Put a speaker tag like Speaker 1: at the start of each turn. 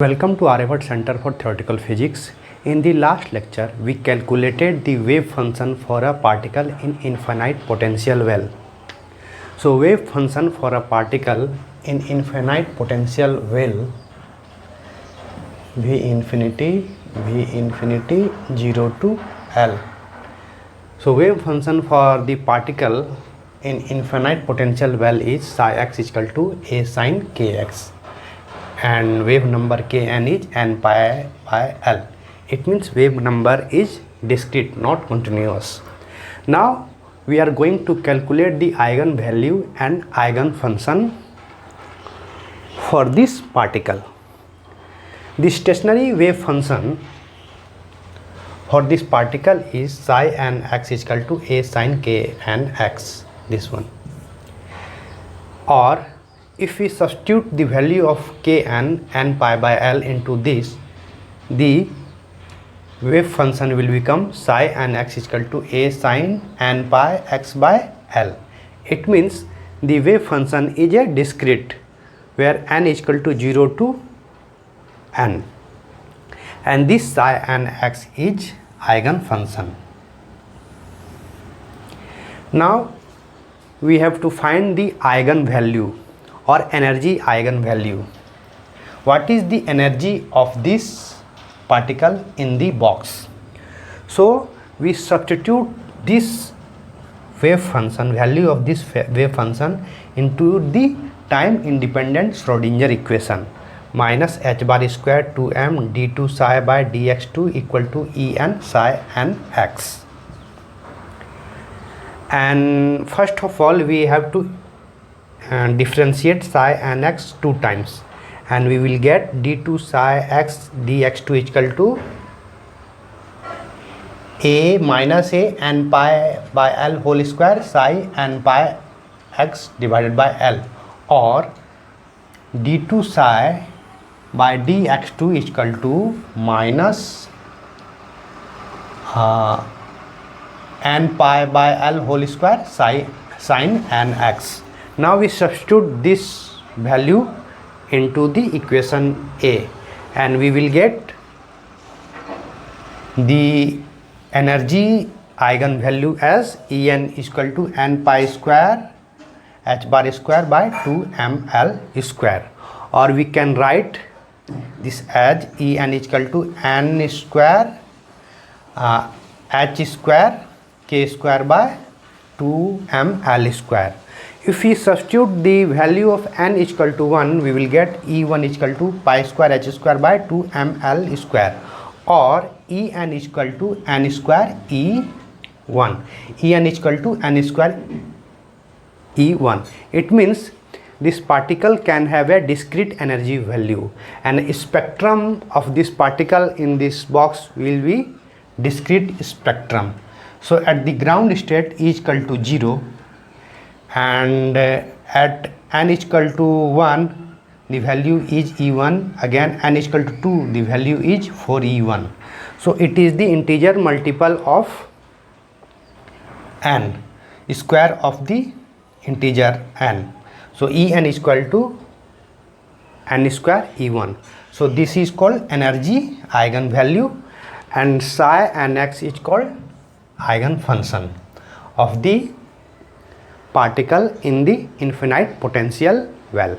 Speaker 1: Welcome to Arrowhead Center for Theoretical Physics. In the last lecture, we calculated the wave function for a particle in infinite potential well. So, wave function for a particle in infinite potential well, V infinity 0 to L. So, wave function for the particle in infinite potential well is psi x is equal to a sin kx. And wave number kn is n pi by L. It means wave number is discrete, not continuous. Now we are going to calculate the eigenvalue and eigenfunction for this particle. The stationary wave function for this particle is psi n x is equal to a sin k n x, this one. Or if we substitute the value of kn n pi by L into this, the wave function will become psi n x is equal to a sin n pi x by L. It means the wave function is a discrete where n is equal to 0 to n, and this psi n x is eigenfunction. Now we have to find the eigenvalue or energy eigenvalue. What is the energy of this particle in the box? So we substitute this wave function, value of this wave function, into the time independent Schrödinger equation, minus h bar square 2m d2 psi by dx2 equal to en psi n x. And first of all we have to differentiate psi n x two times, and we will get d2 psi x dx2 is equal to a minus a n pi by L whole square psi n pi x divided by L, or d2 psi by dx2 is equal to minus n pi by L whole square sin n x. Now we substitute this value into the equation A, and we will get the energy eigenvalue as En is equal to n pi square h bar square by 2ml square, or we can write this as En is equal to n square h square k square by 2ml square. If we substitute the value of n is equal to 1, we will get E1 is equal to pi square h square by 2ml square, or En is equal to n square E1. En is equal to n square E1. It means this particle can have a discrete energy value, and a spectrum of this particle in this box will be discrete spectrum. So at the ground state E is equal to 0, and at n is equal to 1 the value is E1, again n is equal to 2 the value is 4E1. So it is the integer multiple of n, square of the integer n. So En is equal to n square E1. So this is called energy eigenvalue, and psi n x is called eigenfunction of the particle in the infinite potential well.